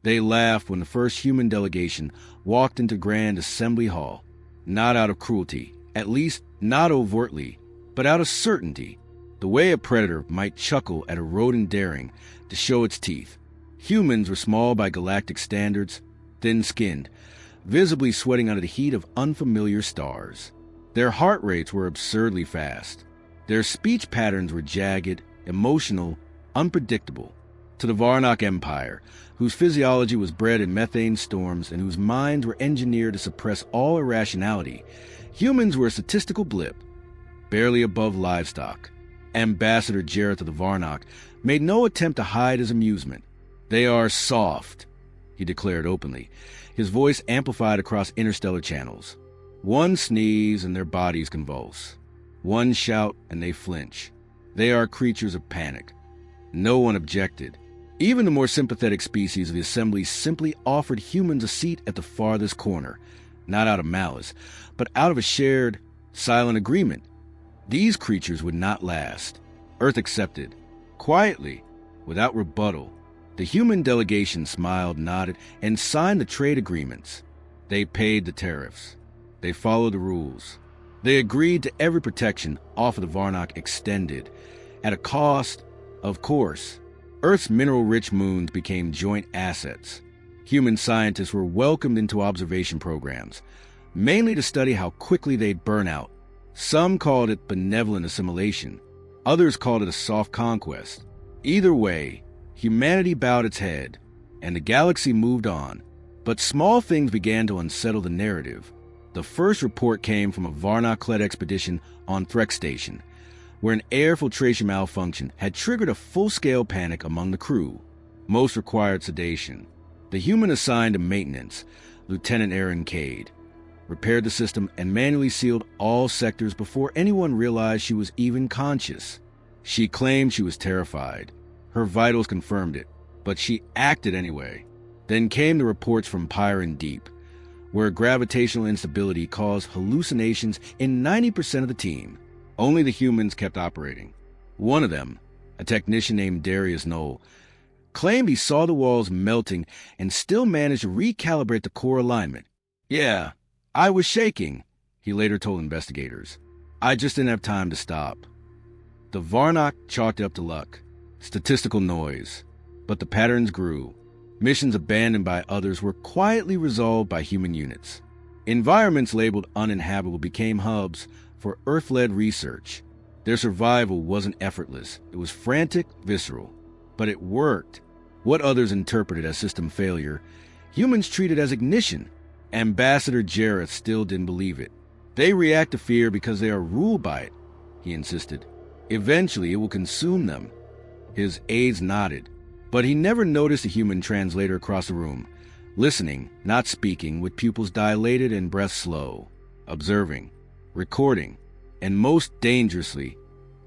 They laughed when the first human delegation walked into Grand Assembly Hall, not out of cruelty, at least not overtly, but out of certainty, the way a predator might chuckle at a rodent daring to show its teeth. Humans were small by galactic standards, thin-skinned, visibly sweating under the heat of unfamiliar stars. Their heart rates were absurdly fast. Their speech patterns were jagged, emotional, unpredictable. To the Varnock Empire, whose physiology was bred in methane storms and whose minds were engineered to suppress all irrationality, humans were a statistical blip, barely above livestock. Ambassador Jareth of the Varnock made no attempt to hide his amusement. "They are soft," he declared openly, his voice amplified across interstellar channels. "One sneeze and their bodies convulse. One shout and they flinch. They are creatures of panic." No one objected. Even the more sympathetic species of the assembly simply offered humans a seat at the farthest corner, not out of malice, but out of a shared, silent agreement. These creatures would not last. Earth accepted. Quietly, without rebuttal, the human delegation smiled, nodded, and signed the trade agreements. They paid the tariffs. They followed the rules. They agreed to every protection offer the Varnock extended, at a cost, of course. Earth's mineral-rich moons became joint assets. Human scientists were welcomed into observation programs, mainly to study how quickly they'd burn out. Some called it benevolent assimilation. Others called it a soft conquest. Either way, humanity bowed its head, and the galaxy moved on. But small things began to unsettle the narrative. The first report came from a Varnock-led expedition on Threk Station, where an air filtration malfunction had triggered a full-scale panic among the crew. Most required sedation. The human assigned to maintenance, Lieutenant Aaron Cade, repaired the system and manually sealed all sectors before anyone realized she was even conscious. She claimed she was terrified. Her vitals confirmed it, but she acted anyway. Then came the reports from Pyron Deep, where gravitational instability caused hallucinations in 90% of the team. Only the humans kept operating. One of them, a technician named Darius Knoll, claimed he saw the walls melting and still managed to recalibrate the core alignment. "Yeah, I was shaking," he later told investigators. "I just didn't have time to stop." The Varnock chalked it up to luck, statistical noise. But the patterns grew. Missions abandoned by others were quietly resolved by human units. Environments labeled uninhabitable became hubs for Earth-led research. Their survival wasn't effortless. It was frantic, visceral. But it worked. What others interpreted as system failure, humans treated as ignition. Ambassador Jareth still didn't believe it. "They react to fear because they are ruled by it," he insisted. "Eventually, it will consume them." His aides nodded, but he never noticed a human translator across the room, listening, not speaking, with pupils dilated and breath slow, observing, recording, and most dangerously,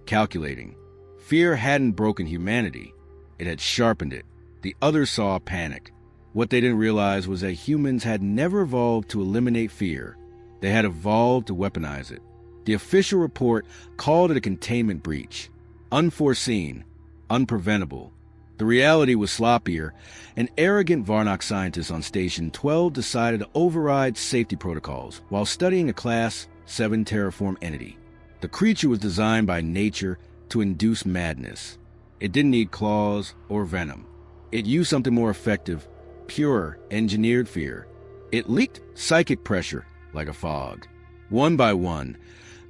calculating. Fear hadn't broken humanity. It had sharpened it. The others saw panic. What they didn't realize was that humans had never evolved to eliminate fear. They had evolved to weaponize it. The official report called it a containment breach. Unforeseen, unpreventable. The reality was sloppier. An arrogant Varnock scientist on Station 12 decided to override safety protocols while studying a Class 7 terraform entity. The creature was designed by nature to induce madness. It didn't need claws or venom. It used something more effective, pure, engineered fear. It leaked psychic pressure like a fog. One by one,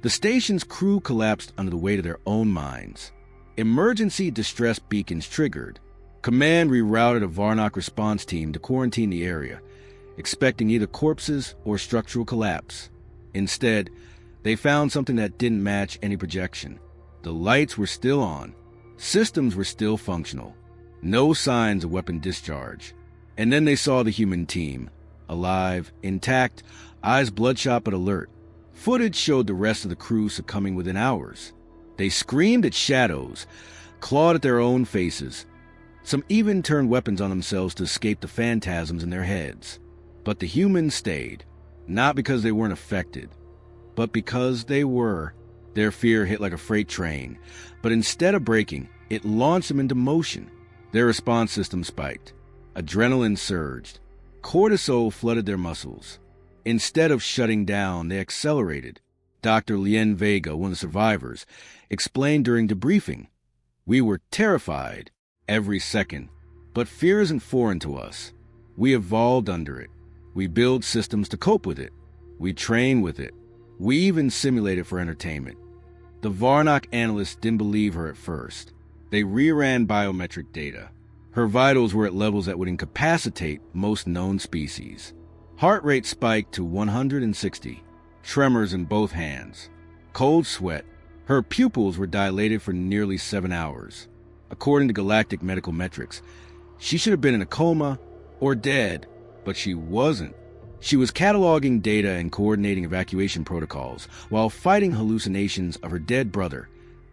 the station's crew collapsed under the weight of their own minds. Emergency distress beacons triggered. Command rerouted a Varnock response team to quarantine the area, expecting either corpses or structural collapse. Instead, they found something that didn't match any projection. The lights were still on. Systems were still functional. No signs of weapon discharge. And then they saw the human team, alive, intact, eyes bloodshot but alert. Footage showed the rest of the crew succumbing within hours. They screamed at shadows, clawed at their own faces. Some even turned weapons on themselves to escape the phantasms in their heads. But the humans stayed, not because they weren't affected, but because they were. Their fear hit like a freight train, but instead of breaking, it launched them into motion. Their response system spiked. Adrenaline surged. Cortisol flooded their muscles. Instead of shutting down, they accelerated. Dr. Lien Vega, one of the survivors, explained during debriefing, "We were terrified every second, but fear isn't foreign to us. We evolved under it. We build systems to cope with it. We train with it. We even simulate it for entertainment." The Varnock analysts didn't believe her at first. They reran biometric data. Her vitals were at levels that would incapacitate most known species. Heart rate spiked to 160, tremors in both hands, cold sweat. Her pupils were dilated for nearly 7 hours. According to galactic medical metrics, she should have been in a coma or dead, but she wasn't. She was cataloging data and coordinating evacuation protocols while fighting hallucinations of her dead brother,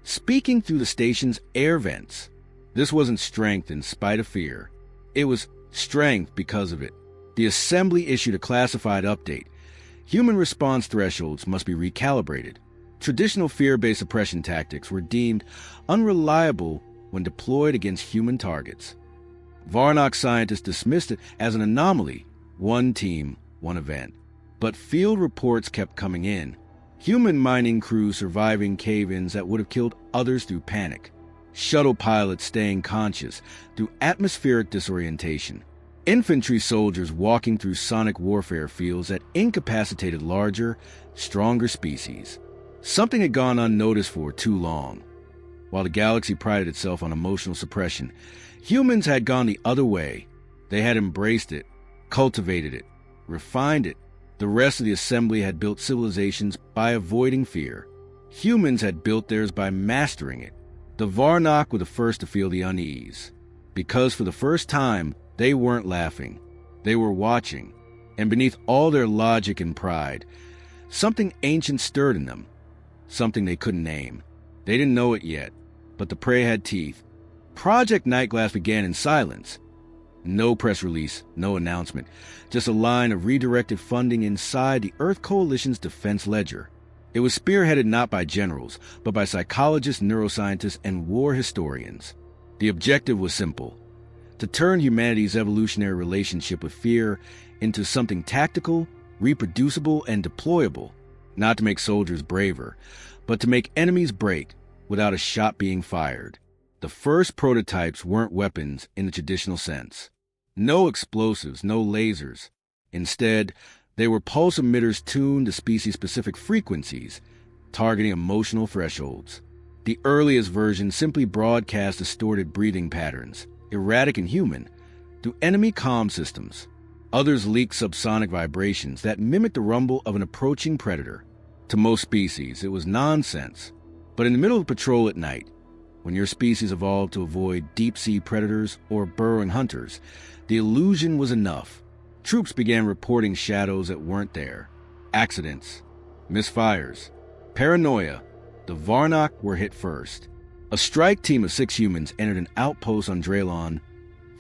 speaking through the station's air vents. This wasn't strength in spite of fear. It was strength because of it. The Assembly issued a classified update. Human response thresholds must be recalibrated. Traditional fear-based suppression tactics were deemed unreliable when deployed against human targets. Varnock scientists dismissed it as an anomaly, one team, one event. But field reports kept coming in. Human mining crews surviving cave-ins that would have killed others through panic. Shuttle pilots staying conscious through atmospheric disorientation. Infantry soldiers walking through sonic warfare fields that incapacitated larger, stronger species. Something had gone unnoticed for too long. While the galaxy prided itself on emotional suppression, humans had gone the other way. They had embraced it, cultivated it, refined it. The rest of the Assembly had built civilizations by avoiding fear. Humans had built theirs by mastering it. The Varnock were the first to feel the unease, because for the first time, they weren't laughing. They were watching, and beneath all their logic and pride, something ancient stirred in them, something they couldn't name. They didn't know it yet, but the prey had teeth. Project Nightglass began in silence. No press release, no announcement, just a line of redirected funding inside the Earth Coalition's defense ledger. It was spearheaded not by generals, but by psychologists, neuroscientists, and war historians. The objective was simple: to turn humanity's evolutionary relationship with fear into something tactical, reproducible, and deployable, not to make soldiers braver, but to make enemies break without a shot being fired. The first prototypes weren't weapons in the traditional sense. No explosives, no lasers. Instead, they were pulse emitters tuned to species-specific frequencies, targeting emotional thresholds. The earliest version simply broadcast distorted breathing patterns, erratic and human, through enemy comm systems. Others leaked subsonic vibrations that mimicked the rumble of an approaching predator. To most species, it was nonsense. But in the middle of patrol at night, when your species evolved to avoid deep-sea predators or burrowing hunters, the illusion was enough. Troops began reporting shadows that weren't there. Accidents, misfires, paranoia. The Varnock were hit first. A strike team of 6 humans entered an outpost on Draelon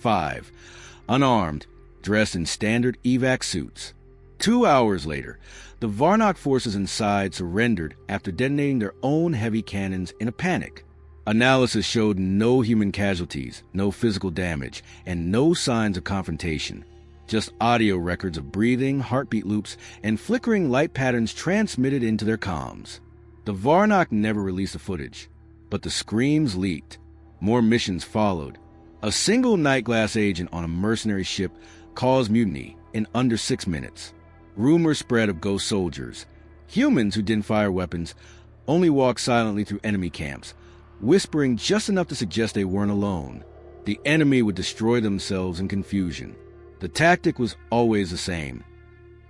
5, unarmed, dressed in standard evac suits. 2 hours later, the Varnock forces inside surrendered after detonating their own heavy cannons in a panic. Analysis showed no human casualties, no physical damage, and no signs of confrontation. Just audio records of breathing, heartbeat loops, and flickering light patterns transmitted into their comms. The Varnock never released the footage, but the screams leaked. More missions followed. A single Nightglass agent on a mercenary ship caused mutiny in under 6 minutes. Rumors spread of ghost soldiers. Humans who didn't fire weapons only walked silently through enemy camps, whispering just enough to suggest they weren't alone. The enemy would destroy themselves in confusion. The tactic was always the same.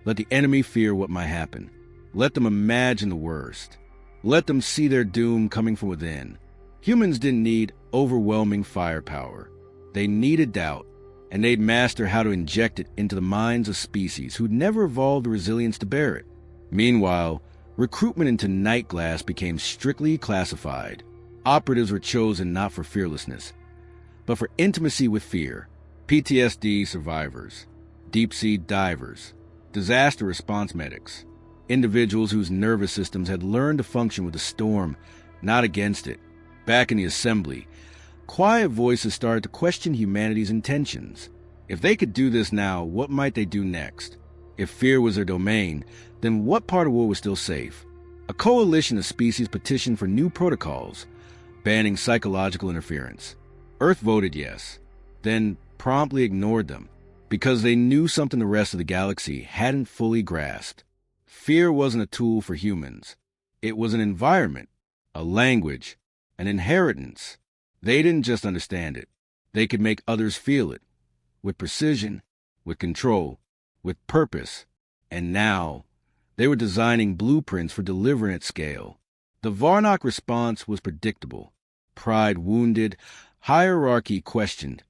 Let the enemy fear what might happen. Let them imagine the worst. Let them see their doom coming from within. Humans didn't need overwhelming firepower. They needed doubt, and they'd master how to inject it into the minds of species who'd never evolved the resilience to bear it. Meanwhile, recruitment into Nightglass became strictly classified. Operatives were chosen not for fearlessness, but for intimacy with fear. PTSD survivors, deep-sea divers, disaster response medics, individuals whose nervous systems had learned to function with the storm, not against it. Back in the Assembly, quiet voices started to question humanity's intentions. If they could do this now, what might they do next? If fear was their domain, then what part of war was still safe? A coalition of species petitioned for new protocols, banning psychological interference. Earth voted yes, then promptly ignored them, because they knew something the rest of the galaxy hadn't fully grasped. Fear wasn't a tool for humans. It was an environment, a language, an inheritance. They didn't just understand it. They could make others feel it, with precision, with control, with purpose. And now, they were designing blueprints for delivering at scale. The Varnock response was predictable. Pride wounded, hierarchy questioned.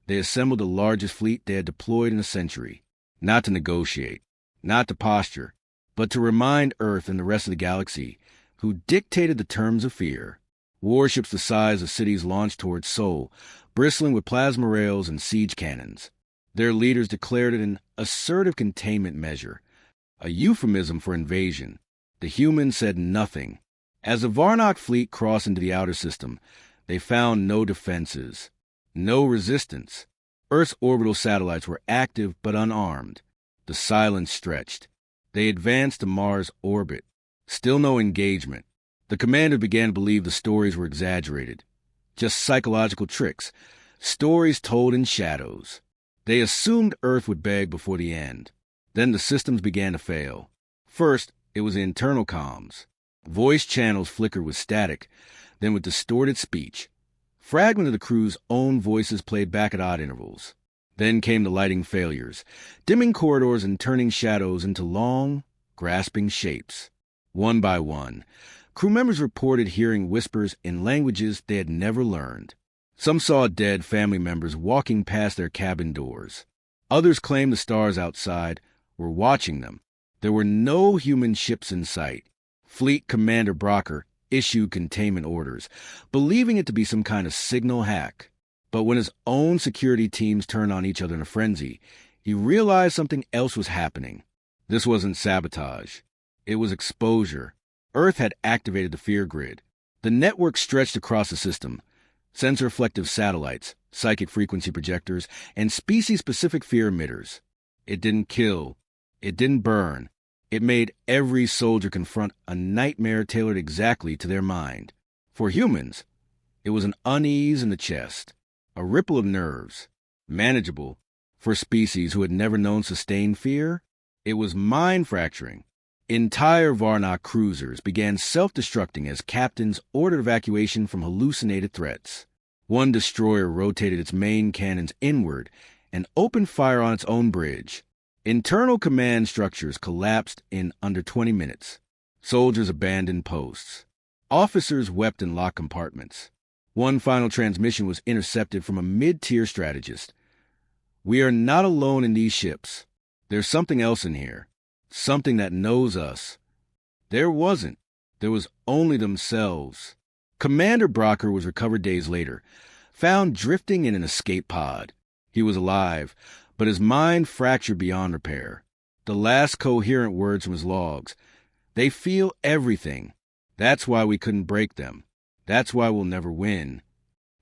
They assembled the largest fleet they had deployed in a century, not to negotiate, not to posture, but to remind Earth and the rest of the galaxy who dictated the terms of fear. Warships the size of cities launched towards Sol, bristling with plasma rails and siege cannons. Their leaders declared it an assertive containment measure, a euphemism for invasion. The humans said nothing. As the Varnock fleet crossed into the outer system, they found no defenses, no resistance. Earth's orbital satellites were active but unarmed. The silence stretched. They advanced to Mars' orbit. Still no engagement. The commander began to believe the stories were exaggerated. Just psychological tricks. Stories told in shadows. They assumed Earth would beg before the end. Then the systems began to fail. First, it was internal comms. Voice channels flickered with static, then with distorted speech. Fragments of the crew's own voices played back at odd intervals. Then came the lighting failures, dimming corridors and turning shadows into long, grasping shapes. One by one, crew members reported hearing whispers in languages they had never learned. Some saw dead family members walking past their cabin doors. Others claimed the stars outside were watching them. There were no human ships in sight. Fleet Commander Brocker issued containment orders, believing it to be some kind of signal hack. But when his own security teams turned on each other in a frenzy, he realized something else was happening. This wasn't sabotage. It was exposure. Earth had activated the fear grid. The network stretched across the system. Sensor-reflective satellites, psychic frequency projectors, and species-specific fear emitters. It didn't kill. It didn't burn. It made every soldier confront a nightmare tailored exactly to their mind. For humans, it was an unease in the chest, a ripple of nerves, manageable. For species who had never known sustained fear, it was mind-fracturing. Entire Varnock cruisers began self-destructing as captains ordered evacuation from hallucinated threats. One destroyer rotated its main cannons inward and opened fire on its own bridge. Internal command structures collapsed in under 20 minutes. Soldiers abandoned posts. Officers wept in locked compartments. One final transmission was intercepted from a mid-tier strategist. "We are not alone in these ships. There's something else in here. Something that knows us." There wasn't. There was only themselves. Commander Brocker was recovered days later, found drifting in an escape pod. He was alive, but his mind fractured beyond repair. The last coherent words from his logs: "They feel everything. That's why we couldn't break them. That's why we'll never win."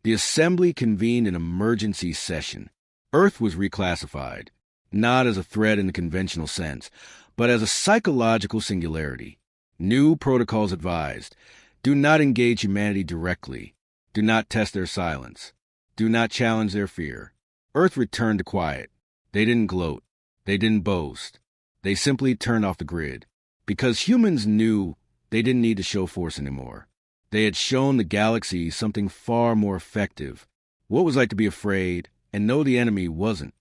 The assembly convened an emergency session. Earth was reclassified, not as a threat in the conventional sense, but as a psychological singularity. New protocols advised: do not engage humanity directly. Do not test their silence. Do not challenge their fear. Earth returned to quiet. They didn't gloat. They didn't boast. They simply turned off the grid. Because humans knew they didn't need to show force anymore. They had shown the galaxy something far more effective. What it was like to be afraid and know the enemy wasn't.